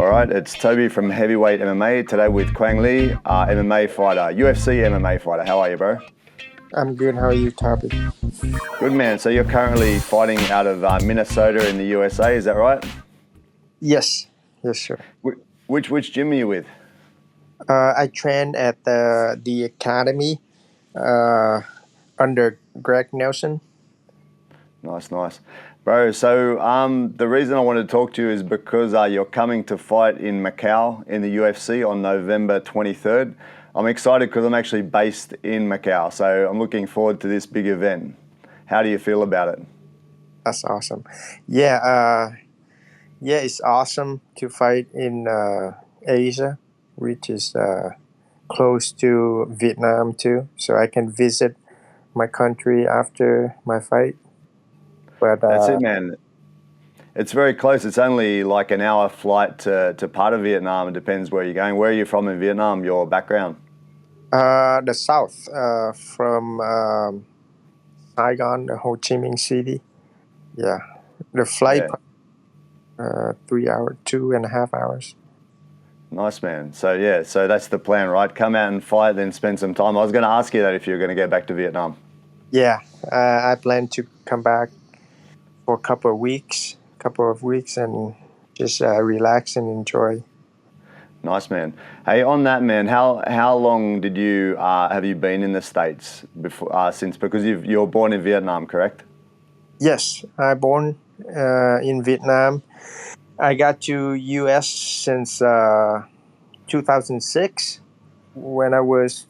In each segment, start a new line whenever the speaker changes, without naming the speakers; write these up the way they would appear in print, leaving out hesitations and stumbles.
All right, it's Toby from Heavyweight MMA today with Quang Lee, MMA fighter, UFC MMA fighter. How are you, bro?
I'm good. How are you, Toby?
Good, man. So you're currently fighting out of Minnesota in the USA, is that right?
Yes, sir.
Which gym are you with?
I trained at the academy under Greg Nelson.
Nice. Bro, so the reason I wanted to talk to you is because you're coming to fight in Macau in the UFC on November 23rd. I'm excited because I'm actually based in Macau, so I'm looking forward to this big event. How do you feel about it?
That's awesome. Yeah, it's awesome to fight in Asia, which is close to Vietnam too, so I can visit my country after my fight. But
That's it, man. It's very close. It's only like an hour flight to part of Vietnam. It depends where you're going. Where are you from in Vietnam, your background?
the south, from Saigon, Ho Chi Minh City. Yeah, the flight,
Yeah.
3 hours, 2.5 hours.
Nice, man. So that's the plan, right? Come out and fight, then spend some time. I was going to ask you that if you were going to get back to Vietnam.
Yeah, I plan to come back for a couple of weeks and just relax and enjoy.
Nice, man. Hey, on that, man, how long did you have you been in the States before since? Because you're born in Vietnam, correct?
Yes, I born in Vietnam. I got to U.S. since 2006 when I was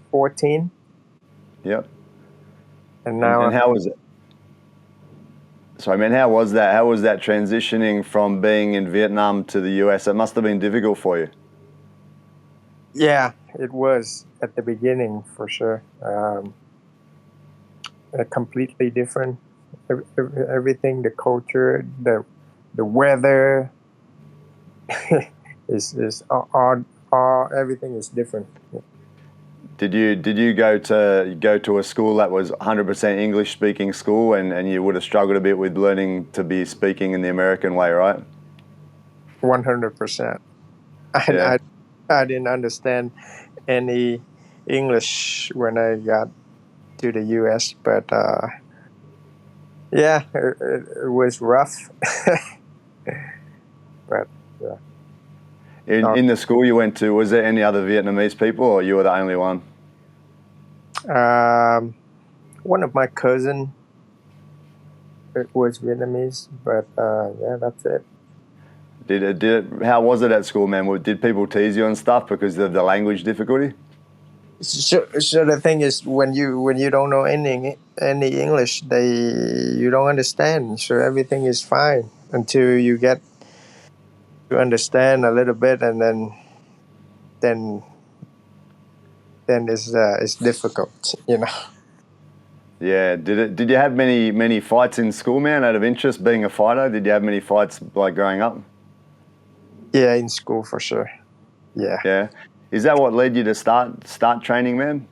14.
Yep.
And now
and how was it? Sorry, man, how was that? How was that transitioning from being in Vietnam to the US? It must have been difficult for you.
Yeah, it was at the beginning for sure. Completely different. Everything, the culture, the weather is all everything is different.
Did you go to a school that was 100% English speaking school, and you would have struggled a bit with learning to be speaking in the American way, right?
100%.
Yeah.
I didn't understand any English when I got to the US, but yeah, it was rough. But yeah.
In the school you went to, was there any other Vietnamese people, or you were the only one?
One of my cousin was Vietnamese, but yeah, that's it.
How was it at school, man? Did people tease you and stuff because of the language difficulty?
So the thing is, when you don't know any English, you don't understand. So everything is fine until you get to understand a little bit, and then it's difficult, you know.
Yeah. Did you have many fights in school, man? Out of interest, being a fighter, did you have many fights like growing up?
Yeah, in school for sure. Yeah.
Yeah. Is that what led you to start training, man?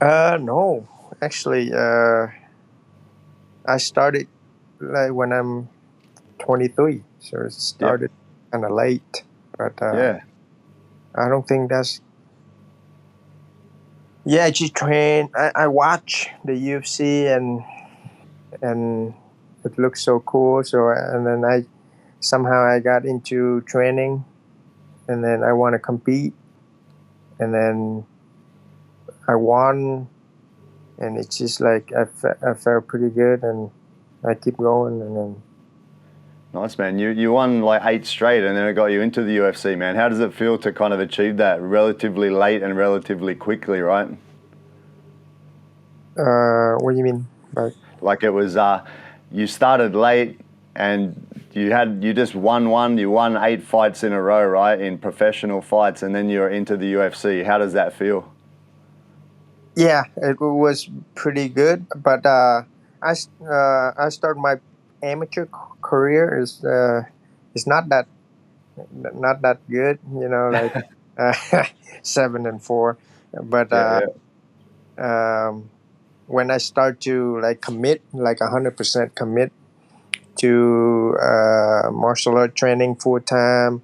No, actually, I started like when I'm 23, so it started kind of late. But
Yeah.
I don't think that's. Yeah, I just train. I watch the UFC and it looks so cool. So and then I somehow got into training, and then I want to compete, and then I won, and it's just like I felt pretty good, and I keep going, and then.
Nice, man. You won like 8 straight, and then it got you into the UFC, man. How does it feel to kind of achieve that relatively late and relatively quickly, right?
What do you mean?
Like it was, you started late, and you just won. You won 8 fights in a row, right, in professional fights, and then you're into the UFC. How does that feel?
Yeah, it was pretty good, but I started my amateur career is not that good, you know, like 7-4. But
Yeah.
when I start to like commit, like 100% commit, to martial art training full time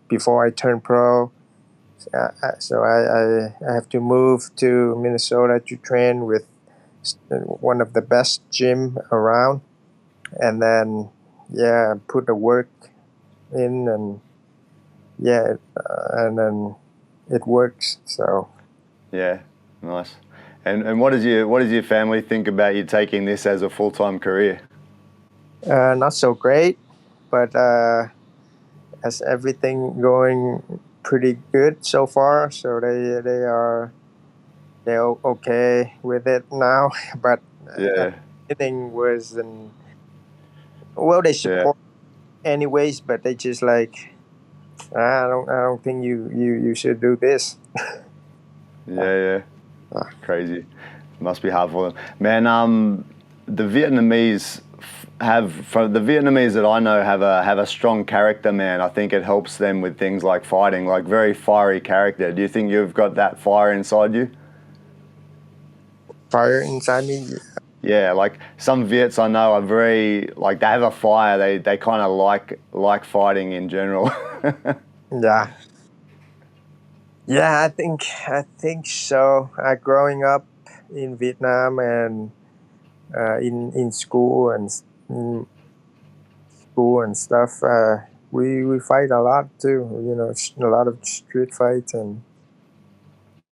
before I turned pro. So I have to move to Minnesota to train with one of the best gym around, and then put the work in, and and then it works. So
Yeah, nice. And what does your family think about you taking this as a full-time career?
not so great, but as everything going pretty good so far, so they're okay with it now. But
Yeah,
beginning was they
yeah,
support anyways, but they just like, I don't think you should do this.
yeah. Crazy. Must be hard for them, man. The Vietnamese from the Vietnamese that I know have a strong character, man. I think it helps them with things like fighting, like very fiery character. Do you think you've got that fire inside you?
Fire inside me.
Yeah, like some Viets I know are very like they have a fire. They kind of like fighting in general.
Yeah, yeah. I think so. Growing up in Vietnam and in school and stuff, we fight a lot too. A lot of street fights, and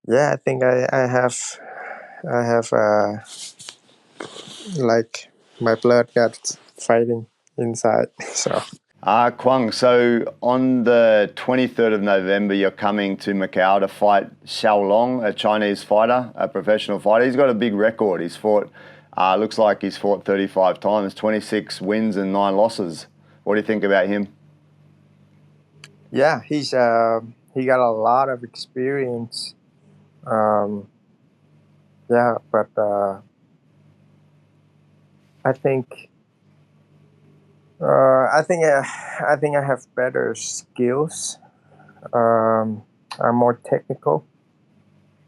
I think I have like my blood got fighting inside. So
Quang, so on the 23rd of November, you're coming to Macau to fight Xiao Long, a Chinese fighter, a professional fighter. He's got a big record. Looks like he's fought 35 times, 26 wins and 9 losses. What do you think about him?
yeah, he got a lot of experience. Um, but I think I think I have better skills. I'm more technical,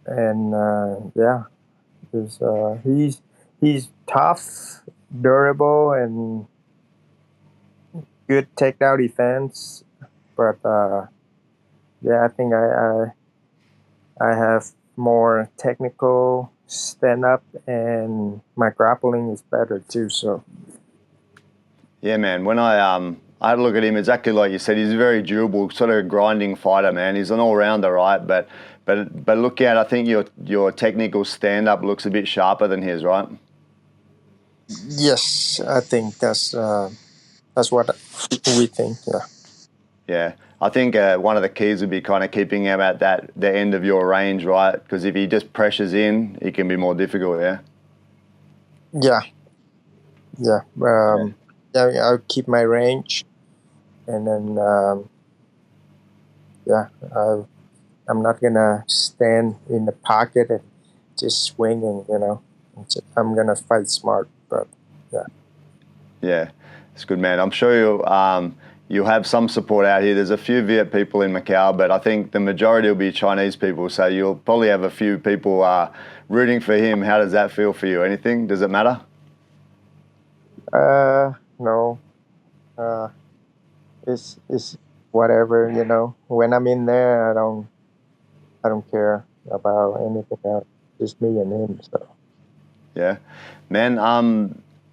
and he's tough, durable, and good takedown defense. But I think I have more technical stand up, and my grappling is better too. So
Yeah, man. When I had a look at him, exactly like you said, he's a very durable, sort of grinding fighter, man. He's an all-rounder, right? But look at, I think your technical stand-up looks a bit sharper than his, right?
yes, I think that's what we think. Yeah.
Yeah, I think one of the keys would be kind of keeping him at the end of your range, right? Because if he just pressures in, it can be more difficult. Yeah.
Yeah. Yeah. I'll keep my range, and then I I'm not gonna stand in the pocket and just swinging. I'm gonna fight smart. But yeah.
Yeah, it's good, man. I'm sure you'll have some support out here. There's a few Viet people in Macau, but I think the majority will be Chinese people. So you'll probably have a few people rooting for him. How does that feel for you? Anything? Does it matter?
No. It's whatever. When I'm in there, I don't care about anything else. Just me and him. So
Yeah, man.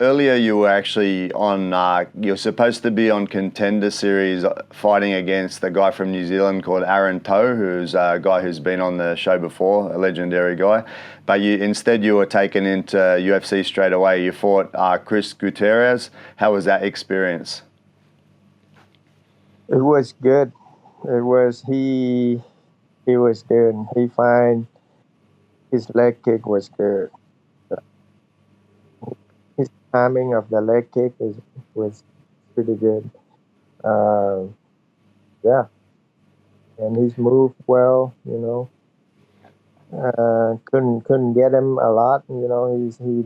Earlier you were actually on. You're supposed to be on Contender Series, fighting against the guy from New Zealand called Aaron Toe, who's a guy who's been on the show before, a legendary guy. But instead you were taken into UFC straight away. You fought Chris Gutierrez. How was that experience?
it was good. It was he was good. He fine. His leg kick was good. His timing of the leg kick was pretty good. Uh, yeah, and he's moved well. Couldn't get him a lot. He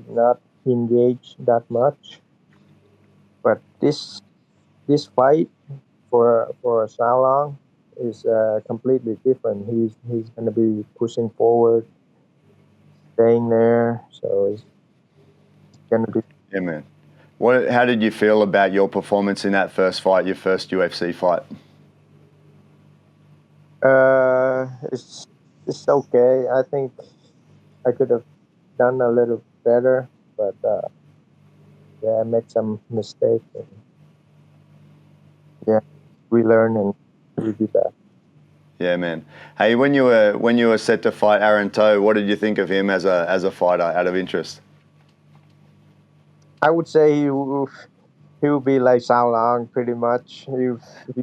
not engaged that much. But this fight for Xiao Long is completely different. He's going to be pushing forward, staying there. So it's going to be.
Yeah, man. How did you feel about your performance in that first fight, your first UFC fight?
It's okay. I think I could have done a little better, but yeah, I made some mistakes. And yeah, we learn and we do that.
Yeah, man. Hey, when you were set to fight Aaron Toe, what did you think of him as a fighter, out of interest?
I would say he will be like Xiao Long, pretty much. He'll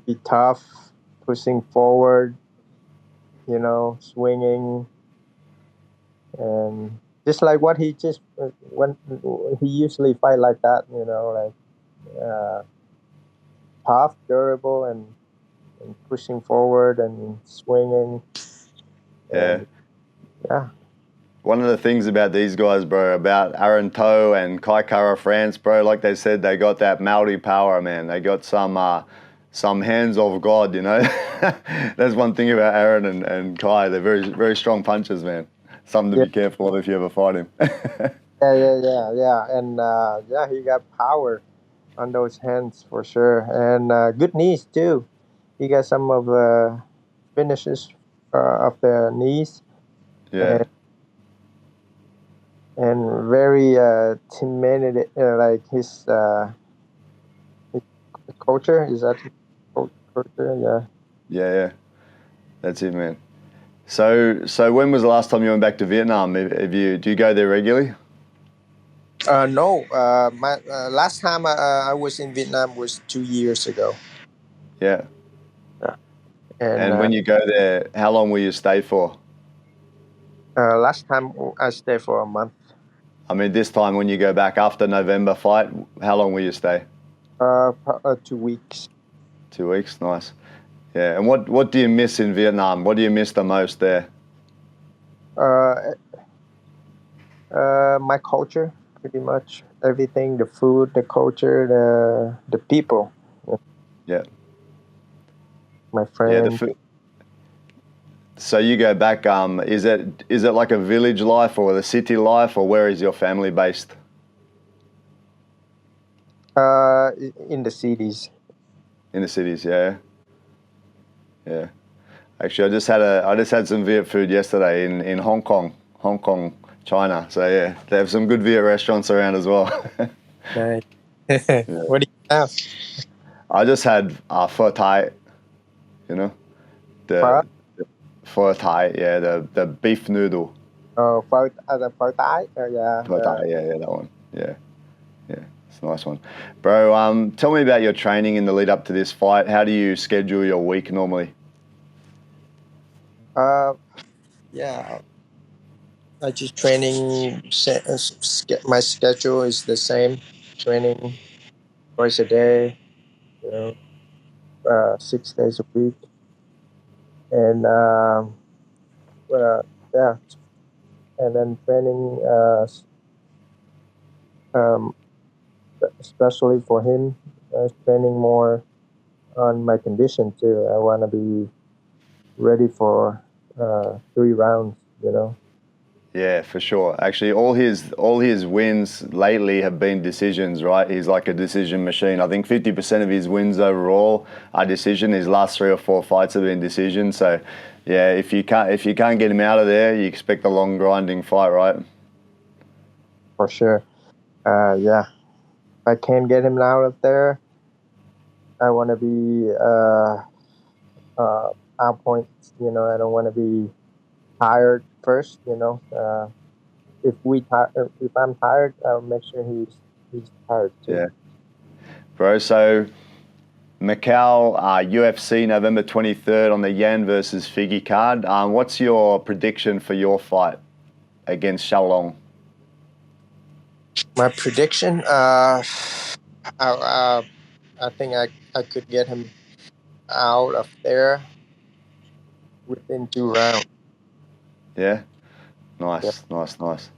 be tough, pushing forward, swinging, and just like what he just when he usually fight like that, like tough, durable, and pushing forward and swinging.
Yeah.
And yeah.
One of the things about these guys, bro, about Aaron Toe and Kai Kara France, bro, like they said, they got that Maori power, man. They got some hands of God, you know. That's one thing about Aaron and Kai. They're very, very strong punchers, man. Something to
Yeah.
be careful of if you ever fight him.
Yeah. And yeah, he got power on those hands for sure, and good knees too. He got some of the finishes of the knees,
Yeah.
and very timid. Like his culture, is that culture? Yeah.
Yeah. That's it, man. So when was the last time you went back to Vietnam? Do you go there regularly?
No. My last time I was in Vietnam was 2 years ago.
Yeah.
Yeah. And
And when you go there, how long will you stay for?
last time I stayed for a month.
I mean, this time when you go back after November fight, how long will you stay?
2 weeks.
2 weeks, nice. Yeah, and what do you miss in Vietnam? What do you miss the most there?
Uh, my culture, pretty much everything: the food, the culture, the people.
Yeah.
My
Yeah,
friends.
So you go back. Is it like a village life or the city life, or where is your family based?
In the cities.
In the cities, yeah. Yeah. Actually, I just had some Viet food yesterday in Hong Kong, China. So yeah, they have some good Viet restaurants around as well.
Nice. What do you have?
I just had pho Thai, you know,
Phở.
the pho Thai, yeah, the beef noodle.
The phở Thái. Yeah.
Pho Thai, yeah, that one, yeah. It's a nice one, bro. Tell me about your training in the lead up to this fight. How do you schedule your week normally?
Yeah. I just training. My schedule is the same. Training twice a day. You know, 6 days a week, and yeah, and then training. Um, Especially for him, training more on my condition too. I want to be ready for 3 rounds.
Yeah, for sure. Actually, all his wins lately have been decisions, right? He's like a decision machine. I think 50% of his wins overall are decision. His last 3 or 4 fights have been decision. So, yeah, if you can't get him out of there, you expect a long grinding fight, right?
For sure. Yeah. If I can't get him out of there, I want to be out points. I don't want to be tired first. If I'm tired, I'll make sure he's tired too.
Yeah, bro. So Macau, UFC November 23rd on the Yan versus Figgy card. What's your prediction for your fight against Xiao Long?
My prediction, I think I could get him out of there within 2 rounds.
Yeah,
Yeah.
nice.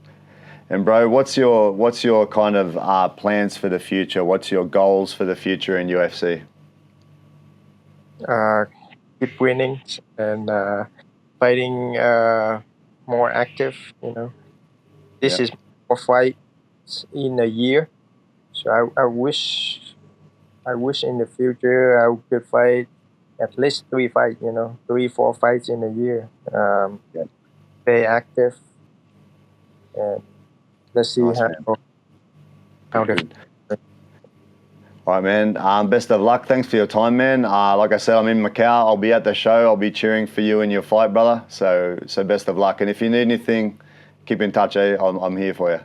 And bro, what's your kind of plans for the future? What's your goals for the future in UFC?
Keep winning and fighting more active. This
Yeah,
is more fights in a year, So I wish in the future I could fight at least 3 fights, 3, 4 fights in a year.
Yeah.
Stay active, and let's see
Nice, man.
how
Good,
the
good. All right, man. Best of luck. Thanks for your time, man. Like I said, I'm in Macau. I'll be at the show. I'll be cheering for you in your fight, brother. So best of luck. And if you need anything, keep in touch. I'm here for you.